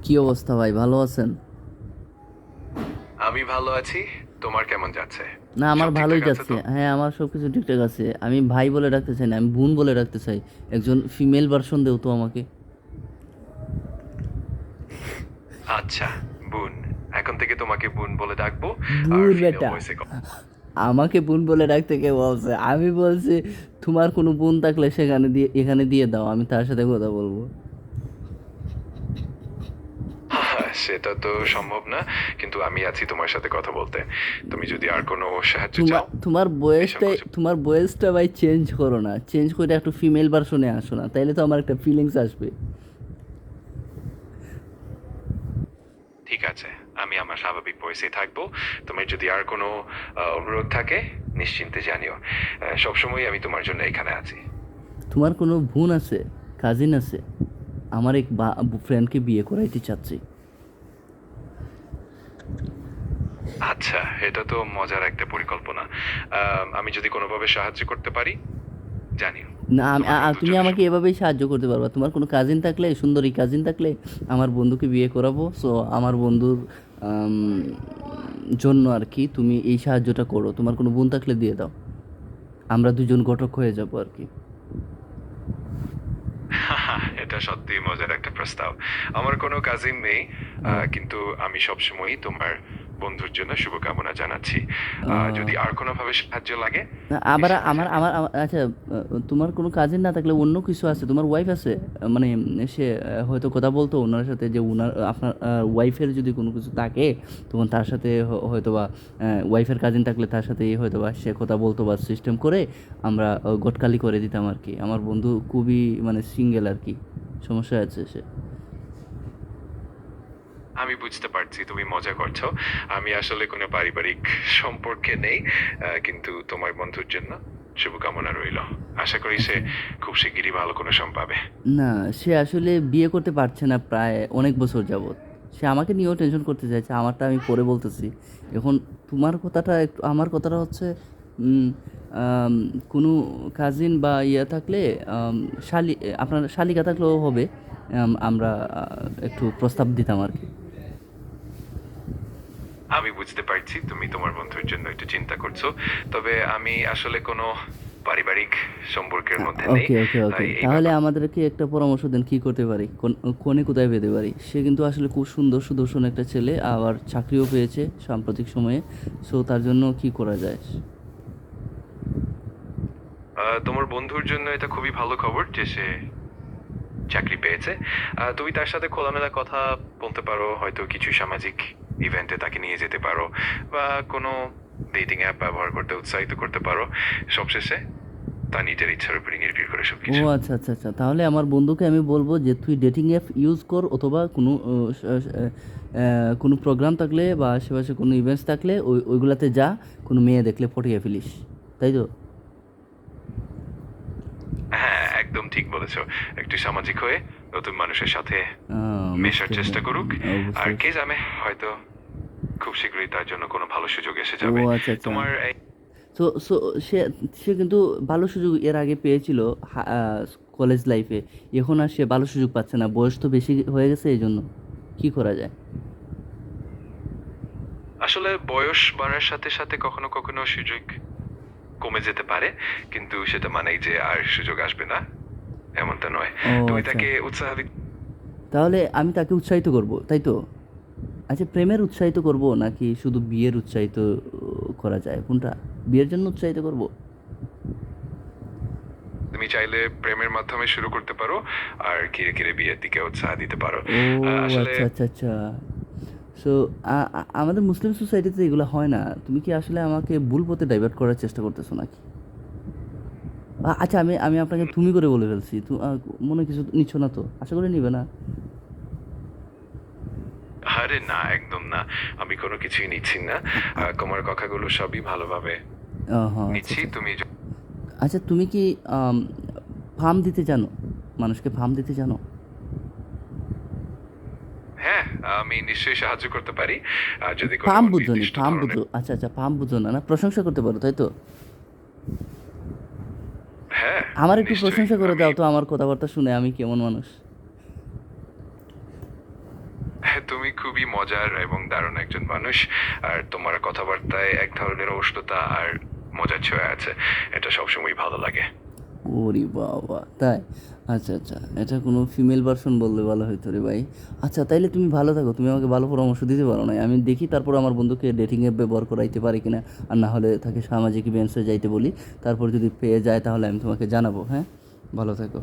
কি অবস্থা ভাই, ভালো আছেন? আমি ভালো আছি। তোমার কেমন যাচ্ছে? না, আমার সব ভালোই ঠিকঠাক আছে যাচ্ছে। তো? হ্যাঁ, আমার সবকিছু ঠিকঠাক আছে। আমি ভাই বলে ডাকতে চাই না, আমি বোন বলে ডাকতে চাই। একজন ফিমেল ভার্সন দেও তো আমাকে। আচ্ছা, বোন। এখন থেকে তোমাকে বোন বলে ডাকবো আর দূর ফিমেল বেটা, ভয়েসে আমাকে বোন বলে ডাকতে কে বলছে? আমি বলছি তোমার কোনো বোন থাকলে সেখানে দিয়ে এখানে দিয়ে দাও, আমি তার সাথে কথা বলবো। সেটা তো সম্ভব না, কিন্তু আমি আছি তোমার সাথে কথা বলতে। তুমি যদি আর কোনো সাহায্য তোমার চাও, তোমার বয়সটাই নিঃসংকোচে তোমার বয়সটা ভাই চেঞ্জ করো না, চেঞ্জ করে একটু ফিমেল ভার্সনে আসো না, তাইলে তো আমার একটা ফিলিংস আসবে। ঠিক আছে। আমি আমার স্বাভাবিক ভয়েসেই থাকবো। তোমার যদি আর কোনো অনুরোধ থাকে, নিশ্চিন্তে জানিও। সবসময় আমি তোমার জন্য এখানে আছি। তোমার কোনো বোন আছে? কাজিন আছে? আমার এক ফ্রেন্ডকে বিয়ে করাইতে চাচ্ছি। আচ্ছা, এটা তো মজার একটা পরিকল্পনা। আমি যদি কোনোভাবে সাহায্য করতে পারি, জানিও। না, তোমার বন্ধুর তুমি জন্য আমাকে এভাবেই সাহায্য করতে পারবা। তোমার কোনো কাজিন থাকলে, সুন্দরী কাজিন থাকলে, আমার বন্ধুকে বিয়ে করাবো। সো আমার বন্ধুর আম, জন্য আর কি তুমি এই সাহায্যটা করো। তোমার কোনো বোন থাকলে দিয়ে দাও, আমরা দুজন ঘটক হয়ে যাবো আর কি। এটা সত্যিই মজার একটা প্রস্তাব। আমার কোনো কাজিন নেই, ও, কিন্তু আমি সবসময়ই তোমার বন্ধুর জন্য শুভকামনা জানাচ্ছি। যদি আহ, আর কোনোভাবে সাহায্য লাগে, না, আবার নিশ্চিন্তে আমার জানিও। আমার আমার- আচ্ছা, তোমার কোনো কাজিন না থাকলে অন্য কিছু আছে? তোমার ওয়াইফ আছে? মানে সে হয়তো কথা বলতো ওনার সাথে, যে ওনার আপনার ওয়াইফের যদি কোনো কিছু থাকে, তখন তার সাথে হয়তো বা ওয়াইফের কাজিন থাকলে তার সাথে হয়তো বা সে কথা বলতো, বা সিস্টেম করে আমরা গটকালি করে দিতাম আর কি। আমার বন্ধু খুবই মানে সিঙ্গেল আর কি, সমস্যা আছে সে। আমি বুঝতে পারছি তুমি মজা করছো। আমি আসলে কোনো পারিবারিক সম্পর্কে নেই, কিন্তু তোমার বন্ধুর জন্য শুভকামনা রইল। আশা করি সে আচ্ছা, খুব শিগগিরই ভালো কোনো সম পাবে। না, সে আসলে বিয়ে করতে পারছে না প্রায় অনেক বছর যাবৎ। সে আমাকে নিয়েও টেনশন করতে চাইছে, আমারটা আমি পরে বলতেছি। এখন তোমার কথাটা একটু, আমার কথাটা হচ্ছে উম, আম, কোনো কাজিন বা ইয়ে থাকলে, আম, শালি আপনার শালিকা থাকলেও হবে। আমরা একটু প্রস্তাব দিতাম আর কি। আমি বুঝতে পারছি তুমি তোমার বন্ধুর জন্য একটু চিন্তা করছো, তবে আমি আসলে কোনো পারিবারিক সম্পর্কের মধ্যে নেই। ওকে, ওকে, ওকে, তাই এই তাহলে ব্যাপার আমাদেরকে একটা পরামর্শ দেন, কি করতে পারি? কোনে কোথায় পেতে পারি? সে কিন্তু আসলে খুব সুন্দর সুদর্শন একটা ছেলে, আবার চাকরিও পেয়েছে সাম্প্রতিক সময়ে। সো তার জন্য কি করা যায়? তোমার বন্ধুর জন্য এটা খুবই ভালো খবর যে সে চাকরি পেয়েছে। তুমি তার সাথে খোলামেলা কথা বলতে পারো, হয়তো কিছু সামাজিক ইভেন্টে তাকে নিয়ে যেতে পারো, বা কোনো ডেটিং অ্যাপ ব্যবহার করতে উৎসাহিত করতে পারো। সবশেষে তার নিজের ইচ্ছার উপরই নির্ভর করে ও সবকিছু। আচ্ছা, আচ্ছা, আচ্ছা, তাহলে আমার বন্ধুকে আমি বলবো যে তুই ডেটিং অ্যাপ ইউজ কর, অথবা কোনো কোনো প্রোগ্রাম থাকলে বা আশেপাশে কোনো ইভেন্টস থাকলে ওইগুলাতে যা, কোনো মেয়ে দেখলে পটিয়ে ফেলিস, তাই তো? হ্যাঁ, একদম ঠিক বলেছো। একটু সামাজিক হয়ে নতুন মানুষের সাথে মেশার বুঝতে চেষ্টা করুক। বুঝতে আর কে পারছি। জানে, হয়তো খুব শীঘ্রই তার জন্য কোনো ভালো সুযোগ এসে ও যাবে। আচ্ছা, আচ্ছা। তোমার এই সো সো সে সে কিন্তু ভালো সুযোগ এর আগে পেয়েছিল কলেজ লাইফে। এখন আর সে ভালো সুযোগ পাচ্ছে না, বয়স তো বেশি হয়ে গেছে, এই জন্য কি করা যায়? আসলে বয়স বাড়ার সাথে সাথে কখনো কখনো সুযোগ কমে যেতে পারে, কিন্তু সেটা মানেই যে আর সুযোগ আসবে না, এমনটা নয়। ও তুমি আচ্ছা, তাকে উৎসাহ দিতে তাহলে আমি তাকে উৎসাহিত করব, তাই তো? আচ্ছা, প্রেমের উৎসাহিত করব নাকি শুধু বিয়ের উৎসাহিত করা যায়, কোনটা? বিয়ের জন্য উৎসাহিত করব? তুমি চাইলে প্রেমের মাধ্যমে শুরু করতে পারো, আর ধীরে ধীরে বিয়ের দিকে উৎসাহ দিতে পারো। ও আসলে আচ্ছা, আচ্ছা, আচ্ছা। সো আমাদের মুসলিম সোসাইটিতে এগুলো হয় না। তুমি কি আসলে আমাকে ভুল পথে ডাইভার্ট করার চেষ্টা করতেছো নাকি? আচ্ছা, আমি আমি আপনাকে তুমি করে বলে ফেলছি তো, মনে কিছু নিচ্ছ না তো? আশা করি নিবে না। আরে না, একদম না। আমি কোনো কিছুই নিচ্ছি না। তোমার কথাগুলো সবই ভালোভাবে হ্যাঁ, আচ্ছা, নিচ্ছি। আচ্ছা, আচ্ছা। তুমি আচ্ছা, তুমি কি ফার্ম দিতে জানো? মানুষকে ফার্ম দিতে জানো? হ্যাঁ, আমি নিশ্চয়ই সাহায্য করতে পারি, যদি কোনো ফার্ম বুঝো নি, নির্দিষ্ট ফার্ম ধরনের। বুঝো? আচ্ছা, আচ্ছা, ফার্ম বুঝো না, না প্রশংসা করতে পারো, তাই তো? হ্যাঁ, আমার একটু নিশ্চয়ই। প্রশংসা করে আমি দাও তো আমার কথাবার্তা শুনে, আমি কেমন মানুষ। তুমি খুবই মজার এবং দারুণ একজন মানুষ, আর তোমার কথাবার্তায় এক ধরনের উষ্ণতা আর মজার ছোঁয়া আছে, এটা সবসময় ভালো লাগে। ওরে বাবা, তাই? আচ্ছা আচ্ছা, এটা কোনো ফিমেল ভার্সন বললে ভালো হতো রে ভাই। আচ্ছা তাইলে তুমি ভালো থাকো, তুমি আমাকে ভালো পরামর্শ দিতে পারো না, আমি দেখি তারপর আমার বন্ধুকে ডেটিং অ্যাপ ব্যবহার করাইতে পারি কিনা, আর না হলে তাকে সামাজিক ইভেন্টসে যাইতে বলি, তারপর যদি পেয়ে যায় তাহলে আমি তোমাকে জানাবো। হ্যাঁ, ভালো থেকো।